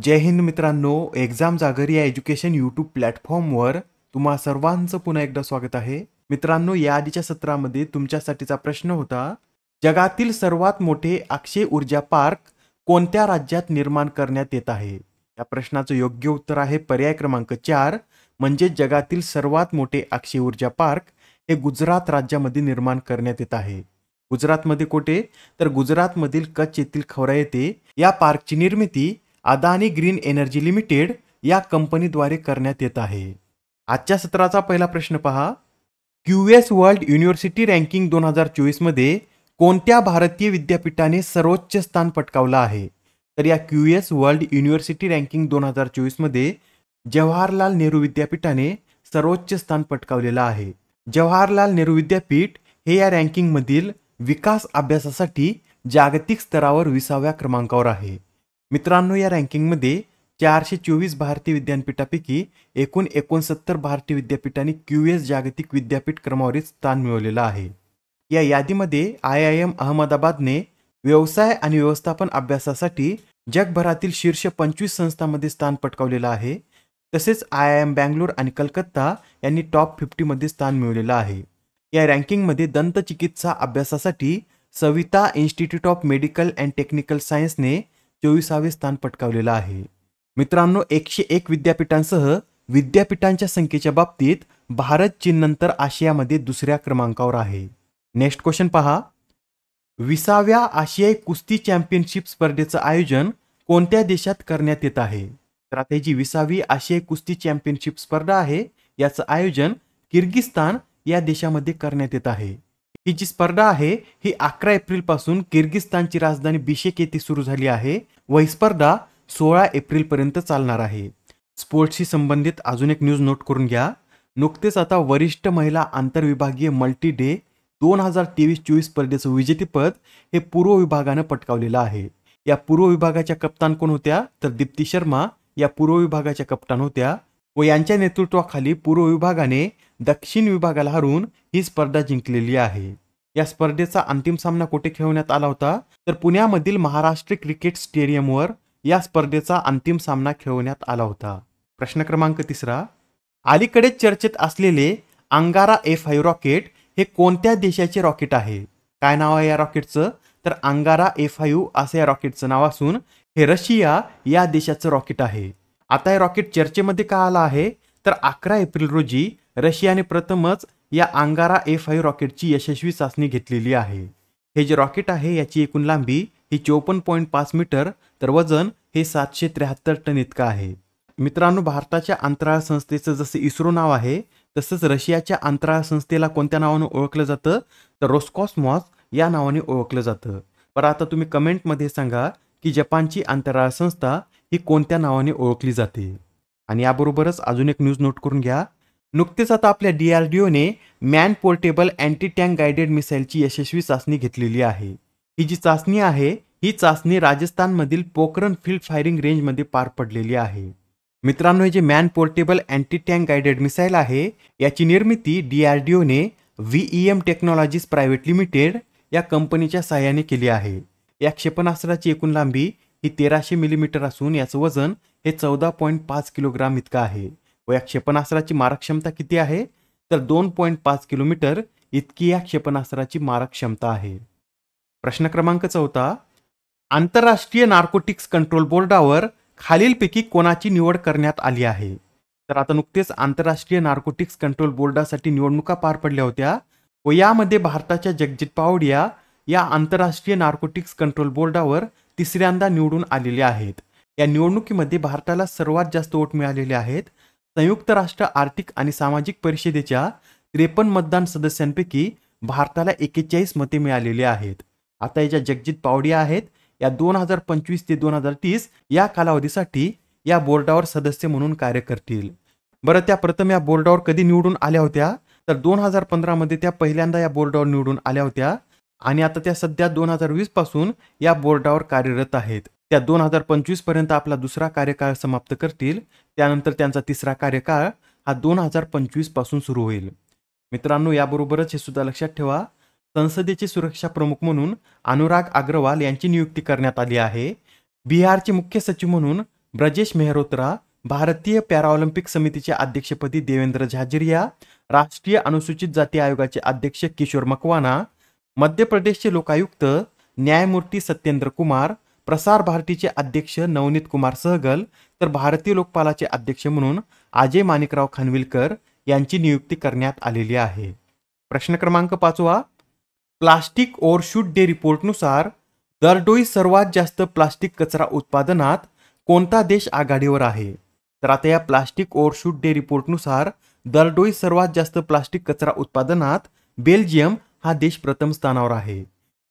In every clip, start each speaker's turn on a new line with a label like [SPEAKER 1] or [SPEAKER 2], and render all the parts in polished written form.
[SPEAKER 1] जय हिंद मित्रांनो, एक्झाम जागर या एज्युकेशन यूट्यूब प्लॅटफॉर्मवर तुम्हा सर्वांचं पुन्हा एकदा स्वागत आहे. मित्रांनो, या आधीच्या सत्रामध्ये तुमच्यासाठीचा प्रश्न होता, जगातील सर्वात मोठे अक्षय ऊर्जा पार्क कोणत्या राज्यात निर्माण करण्यात येत आहे? या प्रश्नाचं योग्य उत्तर आहे पर्याय क्रमांक 4, म्हणजे जगातील सर्वात मोठे अक्षय ऊर्जा पार्क हे गुजरात राज्यामध्ये निर्माण करण्यात येत आहे. गुजरातमध्ये कुठे? तर गुजरातमधील कच्छ येथील खवरा येथे या पार्कची निर्मिती अदानी ग्रीन एनर्जी लिमिटेड या कंपनीद्वारे करण्यात येत आहे. आजच्या सत्राचा पहिला प्रश्न पहा. क्यूएस वर्ल्ड युनिव्हर्सिटी रँकिंग 2024 मध्ये कोणत्या भारतीय विद्यापीठाने सर्वोच्च स्थान पटकावलं आहे? तर या क्यूएस वर्ल्ड युनिव्हर्सिटी रँकिंग 2024 मध्ये जवाहरलाल नेहरू विद्यापीठाने सर्वोच्च स्थान पटकावलेलं आहे. जवाहरलाल नेहरू विद्यापीठ हे या रँकिंगमधील विकास अभ्यासासाठी जागतिक स्तरावर 20व्या क्रमांकावर आहे. मित्रांनो, या रँकिंगमध्ये 424 भारतीय विद्यापीठापैकी एकूण 69 भारतीय विद्यापीठांनी क्यूएस जागतिक विद्यापीठ क्रमवारीत स्थान मिळवलेलं आहे. या यादीमध्ये IIM अहमदाबादने व्यवसाय आणि व्यवस्थापन अभ्यासासाठी जगभरातील शीर्ष 25 संस्थांमध्ये स्थान पटकावलेलं आहे. तसेच IIM बँगलोर आणि कलकत्ता यांनी टॉप 50 मध्ये स्थान मिळवलेलं आहे. या रँकिंगमध्ये दंतचिकित्सा अभ्यासासाठी Savita institute of medical and technical सायन्सने 24वे स्थान पटकावलेलं आहे. मित्रांनो, 101 विद्यापीठांसह विद्यापीठांच्या संख्येच्या बाबतीत भारत चीननंतर आशियामध्ये दुसऱ्या क्रमांकावर आहे. नेक्स्ट क्वेश्चन पहा. 20व्या आशियाई कुस्ती चॅम्पियनशिप स्पर्धेचं आयोजन कोणत्या देशात करण्यात येत आहे? तर आता जी 20वी आशियाई कुस्ती चॅम्पियनशिप स्पर्धा आहे याचं आयोजन किर्गिस्तान या देशामध्ये करण्यात येत आहे. ही जी स्पर्धा आहे ही 11 एप्रिल पासून किर्गिस्तानची राजधानी बिशेक येथे सुरू झाली आहे व ही स्पर्धा 16 एप्रिल पर्यंत चालणार आहे. स्पोर्ट्सशी संबंधित अजून एक न्यूज नोट करून घ्या. नुकतेच आता वरिष्ठ महिला आंतरविभागीय मल्टी डे 2023-24 स्पर्धेचं विजेतेपद हे पूर्व विभागानं पटकावलेलं आहे. या पूर्व विभागाच्या कप्तान कोण होत्या? तर दीप्ती शर्मा या पूर्व विभागाच्या कप्तान होत्या व यांच्या नेतृत्वाखाली पूर्व विभागाने दक्षिण विभागाला हरवून ही स्पर्धा जिंकलेली आहे. या स्पर्धेचा अंतिम सामना कुठे खेळवण्यात आला होता? तर पुण्यामधील महाराष्ट्र क्रिकेट स्टेडियमवर या स्पर्धेचा अंतिम सामना खेळवण्यात आला होता. प्रश्न क्रमांक 3. अलीकडेच चर्चेत असलेले अंगारा A5 रॉकेट हे कोणत्या देशाचे रॉकेट आहे? काय नाव आहे या रॉकेटचं? तर अंगारा A5 असं या रॉकेटचं नाव असून हे रशिया या देशाचं रॉकेट आहे. आता हे रॉकेट चर्चेमध्ये का आलं आहे? तर 11 एप्रिल रोजी रशियाने प्रथमच या अंगारा A5 रॉकेटची यशस्वी चाचणी घेतलेली आहे. हे जे रॉकेट आहे याची एकूण लांबी ही 54.5 मीटर तर वजन हे 773 टन इतकं आहे. मित्रांनो, भारताच्या अंतराळ संस्थेचं जसं इस्रो नाव आहे तसंच रशियाच्या अंतराळ संस्थेला कोणत्या नावानं ओळखलं जातं? तर रोस्कॉस्मॉस या नावाने ओळखलं जातं. पण आता तुम्ही कमेंटमध्ये सांगा की जपानची अंतराळ संस्था ही कोणत्या नावाने ओळखली जाते? आणि याबरोबरच अजून एक न्यूज नोट करून घ्या. नुकतेच आता आपल्या DRDOने man portable anti tank guided मिसाईलची यशस्वी चाचणी घेतलेली आहे. ही जी चाचणी आहे ही चाचणी राजस्थानमधील पोखरण फील्ड फायरिंग रेंजमध्ये पार पडलेली आहे. मित्रांनो, हे जे man portable anti tank guided missile आहे याची निर्मिती DRDOने VEM टेक्नॉलॉजीज प्रायव्हेट लिमिटेड या कंपनीच्या सहाय्याने केली आहे. या क्षेपणास्त्राची एकूण लांबी ही 1300 मिलीमीटर असून याचं वजन हे 14.5 किलोग्राम इतकं आहे व या क्षेपणास्त्राची मारक क्षमता किती आहे? तर 2.5 किलोमीटर इतकी या क्षेपणास्त्राची मारक क्षमता आहे. प्रश्न क्रमांक 4. आंतरराष्ट्रीय नार्कोटिक्स कंट्रोल बोर्डावर खालीलपैकी कोणाची निवड करण्यात आली आहे? तर आता नुकतेच आंतरराष्ट्रीय नार्कोटिक्स कंट्रोल बोर्डासाठी निवडणुका पार पडल्या होत्या व यामध्ये भारताच्या जगजित पावडिया या आंतरराष्ट्रीय नार्कोटिक्स कंट्रोल बोर्डावर तिसऱ्यांदा निवडून आलेले आहेत. या निवडणुकीमध्ये भारताला सर्वात जास्त वोट मिळालेले आहेत. संयुक्त राष्ट्र आर्थिक आणि सामाजिक परिषदेच्या 53 मतदान सदस्यांपैकी भारताला 41 मते मिळालेली आहेत. आता या ज्या जगजित पावडिया आहेत या 2025 ते 2030 या कालावधीसाठी या बोर्डावर सदस्य म्हणून कार्य करतील. बरं, त्या प्रथम या बोर्डावर कधी निवडून आल्या होत्या? तर 2015 मध्ये त्या पहिल्यांदा या बोर्डावर निवडून आल्या होत्या आणि आता त्या सध्या 2020 पासून या बोर्डावर कार्यरत आहेत. त्या 2025 पर्यंत आपला दुसरा कार्यकाळ समाप्त करतील. त्यानंतर त्यांचा तिसरा कार्यकाळ हा 2025 पासून सुरू होईल. मित्रांनो, याबरोबरच हे सुद्धा लक्षात ठेवा, संसदेचे सुरक्षा प्रमुख म्हणून अनुराग अग्रवाल यांची नियुक्ती करण्यात आली आहे. बिहारचे मुख्य सचिव म्हणून ब्रजेश मेहरोत्रा, भारतीय पॅराऑलिम्पिक समितीच्या अध्यक्षपदी देवेंद्र झाझरिया, राष्ट्रीय अनुसूचित जाती आयोगाचे अध्यक्ष किशोर मकवाना, मध्य प्रदेशचे लोकायुक्त न्यायमूर्ती सत्येंद्र कुमार, प्रसार भारतीचे अध्यक्ष नवनीत कुमार सहगल, तर भारतीय लोकपालाचे अध्यक्ष म्हणून अजय माणिकराव खानविलकर यांची नियुक्ती करण्यात आलेली आहे. प्रश्न क्रमांक 5, प्लास्टिक ओव्हरशूट डे रिपोर्टनुसार दरडोई सर्वात जास्त प्लास्टिक कचरा उत्पादनात कोणता देश आघाडीवर आहे? तर आता या प्लास्टिक ओव्हरशूट डे रिपोर्टनुसार दरडोई सर्वात जास्त प्लास्टिक कचरा उत्पादनात बेल्जियम हा देश प्रथम स्थानावर आहे.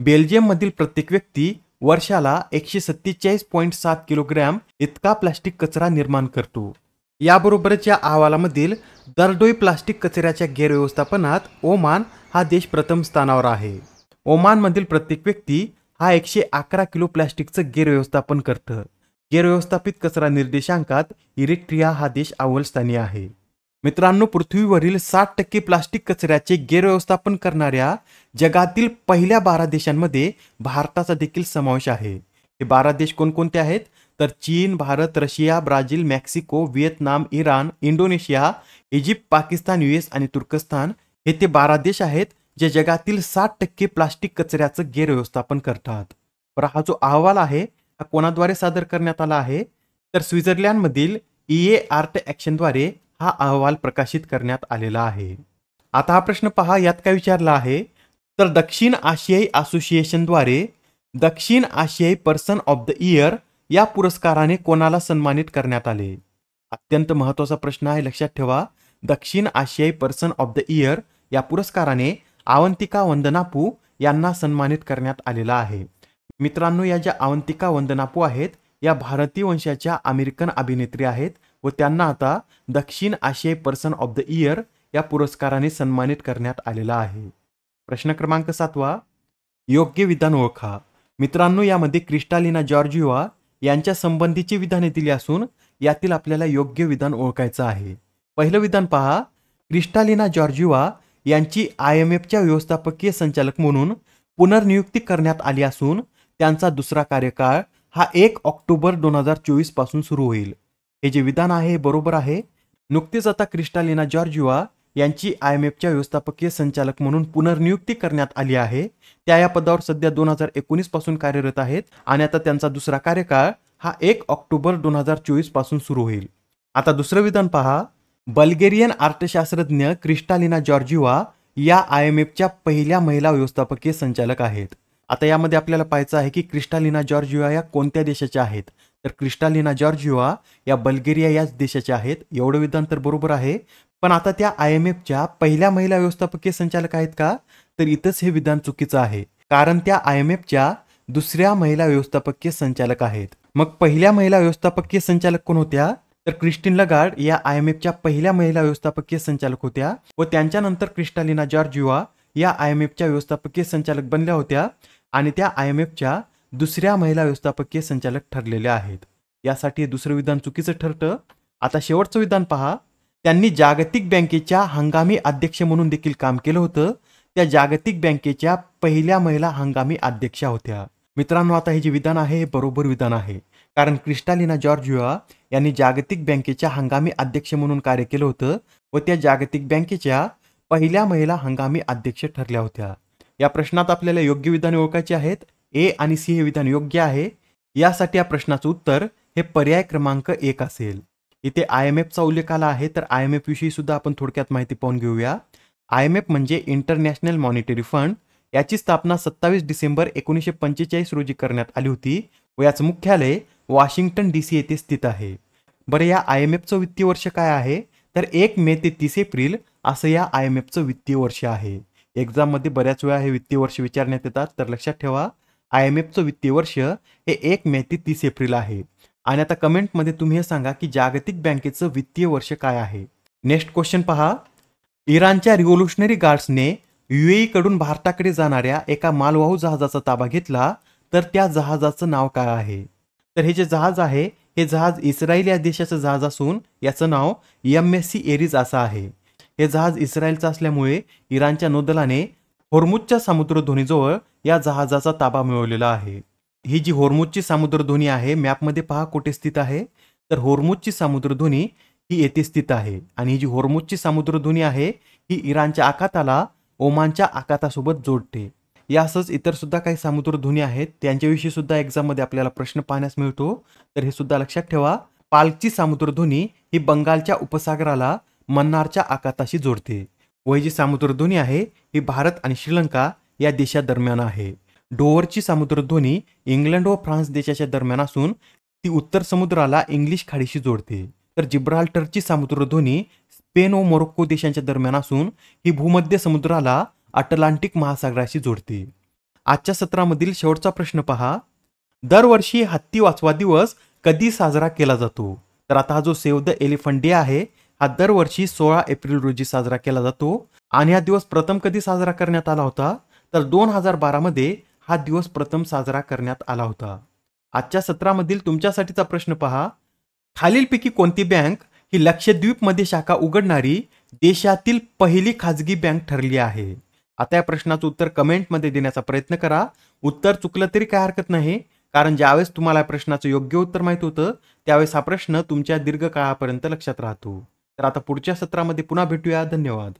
[SPEAKER 1] बेल्जियममधील प्रत्येक व्यक्ती वर्षाला 147.7 किलोग्रॅम इतका प्लास्टिक कचरा निर्माण करतो. याबरोबरच या अहवालामधील दरडोई प्लास्टिक कचऱ्याच्या गैरव्यवस्थापनात ओमान हा देश प्रथम स्थानावर आहे. ओमानमधील प्रत्येक व्यक्ती हा 111 किलो प्लास्टिकचं गैरव्यवस्थापन करतं. गैरव्यवस्थापित कचरा निर्देशांकात इरिट्रिया हा देश अव्वल स्थानी आहे. मित्रांनो, पृथ्वीवरील 60% प्लास्टिक कचऱ्याचे गैरव्यवस्थापन करणाऱ्या जगातील पहिल्या 12 देशांमध्ये भारताचा देखील समावेश आहे. हे 12 देश कोणकोणते आहेत? तर चीन, Bharat, Russia, Brazil, Mexico, Vietnam, Iran, Indonesia, Egypt, Pakistan, US आणि तुर्कस्तान हे ते 12 देश आहेत जे जगातील 60% प्लास्टिक कचऱ्याचं गैरव्यवस्थापन करतात. बरं, हा जो अहवाल आहे हा कोणाद्वारे सादर करण्यात आला आहे? तर स्वित्झर्लंडमधील EA आर्ट ॲक्शनद्वारे हा अहवाल प्रकाशित करण्यात आलेला आहे. आता हा प्रश्न पहा, यात काय विचारला आहे? तर दक्षिण आशियाई असोसिएशनद्वारे दक्षिण आशियाई पर्सन ऑफ द इयर या पुरस्काराने कोणाला सन्मानित करण्यात आले? अत्यंत महत्त्वाचा प्रश्न आहे, लक्षात ठेवा. दक्षिण आशियाई पर्सन ऑफ द इयर या पुरस्काराने अवंतिका वंदनापू यांना सन्मानित करण्यात आलेला आहे. मित्रांनो, या ज्या अवंतिका वंदनापू आहेत या भारतीय वंशाच्या अमेरिकन अभिनेत्री आहेत व त्यांना आता दक्षिण आशियाई पर्सन ऑफ द इयर या पुरस्काराने सन्मानित करण्यात आलेला आहे. प्रश्न क्रमांक 7, योग्य विधान ओळखा. मित्रांनो, यामध्ये क्रिस्टालिना जॉर्जिवा यांच्या संबंधीची विधाने दिली असून यातील आपल्याला योग्य विधान ओळखायचं आहे. पहिलं विधान पहा, क्रिस्टालिना जॉर्जिवा यांची IMFच्या व्यवस्थापकीय संचालक म्हणून पुनर्नियुक्ती करण्यात आली असून त्यांचा दुसरा कार्यकाळ हा 1 ऑक्टोबर 2024 पासून सुरू होईल. हे जे विधान आहे हे बरोबर आहे. नुकतेच आता क्रिस्टालिना जॉर्जिवा यांची IMFच्या व्यवस्थापकीय संचालक म्हणून पुनर्नियुक्ती करण्यात आली आहे. त्या या पदावर सध्या 2019 पासून कार्यरत आहेत आणि आता त्यांचा दुसरा कार्यकाळ हा 1 ऑक्टोबर 2024 पासून सुरू होईल. आता दुसरं विधान पहा, बल्गेरियन अर्थशास्त्रज्ञ क्रिस्टालिना जॉर्जिवा या IMFच्या पहिल्या महिला व्यवस्थापकीय संचालक आहेत. आता यामध्ये आपल्याला पाहायचं आहे की क्रिस्टालिना जॉर्जिवा या कोणत्या देशाच्या आहेत? तर क्रिस्टालिना जॉर्जिवा या बल्गेरिया याच देशाच्या आहेत. एवढं विधान तर बरोबर आहे. पण आता त्या IMFच्या पहिल्या महिला व्यवस्थापकीय संचालक आहेत का? तर इथंच हे विधान चुकीचं आहे, कारण त्या IMFच्या दुसऱ्या महिला व्यवस्थापकीय संचालक आहेत. मग पहिल्या महिला व्यवस्थापकीय संचालक कोण होत्या? तर क्रिस्टिन लगार्ड या IMFच्या पहिल्या महिला व्यवस्थापकीय संचालक होत्या व त्यांच्यानंतर क्रिस्टालिना जॉर्जिवा या IMFच्या व्यवस्थापकीय संचालक बनल्या होत्या आणि त्या IMFच्या दुसऱ्या महिला व्यवस्थापकीय संचालक ठरलेल्या आहेत. यासाठी हे दुसरं विधान चुकीचं ठरतं. आता शेवटचं विधान पहा, त्यांनी जागतिक बँकेच्या हंगामी अध्यक्ष म्हणून देखील काम केलं होतं. त्या जागतिक बँकेच्या पहिल्या महिला हंगामी अध्यक्षा होत्या. मित्रांनो, आता हे जे विधान आहे हे बरोबर विधान आहे, कारण क्रिस्टालिना जॉर्जिवा यांनी जागतिक बँकेच्या हंगामी अध्यक्ष म्हणून कार्य केलं होतं व त्या जागतिक बँकेच्या पहिल्या महिला हंगामी अध्यक्ष ठरल्या होत्या. या प्रश्नात आपल्याला योग्य विधाने ओळखायची आहेत. A आणि C हे विधान योग्य आहे. यासाठी या प्रश्नाचं उत्तर हे पर्याय क्रमांक 1 असेल. इथे IMFचा उल्लेख आला आहे, तर IMF विषयी सुद्धा आपण थोडक्यात माहिती पाहून घेऊया. IMF म्हणजे इंटरनॅशनल मॉनिटरी फंड. याची स्थापना 27 डिसेंबर 1945 रोजी करण्यात आली होती व याचं मुख्यालय वॉशिंग्टन DC येथे स्थित आहे. बरं, या IMFचं वित्तीय वर्ष काय आहे? तर 1 मे ते 30 एप्रिल असं या IMFचं वित्तीय वर्ष आहे. एक्झाममध्ये बऱ्याच वेळा हे वित्तीय वर्ष विचारण्यात येतात, तर लक्षात ठेवा IMFचं वित्तीय वर्ष हे 1 मे ते 30 एप्रिल आहे. आणि आता कमेंटमध्ये तुम्ही हे सांगा की जागतिक बँकेचं वित्तीय वर्ष काय आहे. नेक्स्ट क्वेश्चन पहा, इराणच्या रिव्होल्युशनरी गार्ड्सने UAE कडून भारताकडे जाणाऱ्या एका मालवाहू जहाजाचा ताबा घेतला, तर त्या जहाजाचं नाव काय आहे? तर हे जे जहाज आहे हे जहाज इस्रायल या देशाचं जहाज असून याचं नाव MSC एरिज असं आहे. हे जहाज इस्रायलचं असल्यामुळे इराणच्या नौदलाने होर्मुझच्या समुद्रधुनीजवळ या जहाजाचा ताबा मिळवलेला आहे. ही जी होर्मुझची सामुद्रधुनी आहे मॅपमध्ये पहा कुठे स्थित आहे, तर होर्मुझची सामुद्रधुनी ही येथे स्थित आहे आणि ही जी होर्मुझची सामुद्रधुनी आहे ही इराणच्या आखाताला ओमानच्या आखातासोबत जोडते. यासच इतर सुद्धा काही सामुद्रधुनी आहेत त्यांच्याविषयी सुद्धा एक्झाममध्ये आपल्याला प्रश्न पाहण्यास मिळतो. तर हे सुद्धा लक्षात ठेवा. पाल्कची सामुद्रधुनी ही बंगालच्या उपसागराला मन्नारच्या आखाताशी जोडते व ही जी सामुद्रधुनी आहे ही भारत आणि श्रीलंका या देशादरम्यान आहे. डोव्हरची सामुद्रधुनी इंग्लंड व फ्रान्स देशाच्या दरम्यान असून ती उत्तर समुद्राला इंग्लिश खाडीशी जोडते. तर जिब्राल्टरची सामुद्रधुनी स्पेन व मोरोक्को देशांच्या दरम्यान असून ही भूमध्य समुद्राला अटलांटिक महासागराशी जोडते. आजच्या सत्रामधील शेवटचा प्रश्न पहा. दरवर्षी हत्ती वाचवा दिवस कधी साजरा केला जातो? तर आता हा जो सेव्ह द एलिफंट डे आहे हा दरवर्षी 16 एप्रिल रोजी साजरा केला जातो आणि हा दिवस प्रथम कधी साजरा करण्यात आला होता? तर 2012 मध्ये हा दिवस प्रथम साजरा करण्यात आला होता. आजच्या सत्रामधील तुमच्यासाठीचा प्रश्न पहा. खालीलपैकी कोणती बँक ही लक्षद्वीपमध्ये शाखा उघडणारी देशातील पहिली खाजगी बँक ठरली आहे? आता या प्रश्नाचं उत्तर कमेंटमध्ये देण्याचा प्रयत्न करा. उत्तर चुकलं तरी काय हरकत नाही, कारण ज्यावेळेस तुम्हाला या प्रश्नाचं योग्य उत्तर माहित होतं त्यावेळेस हा प्रश्न तुमच्या दीर्घकाळापर्यंत लक्षात राहतो. तर आता पुढच्या सत्रामध्ये पुन्हा भेटूया. धन्यवाद.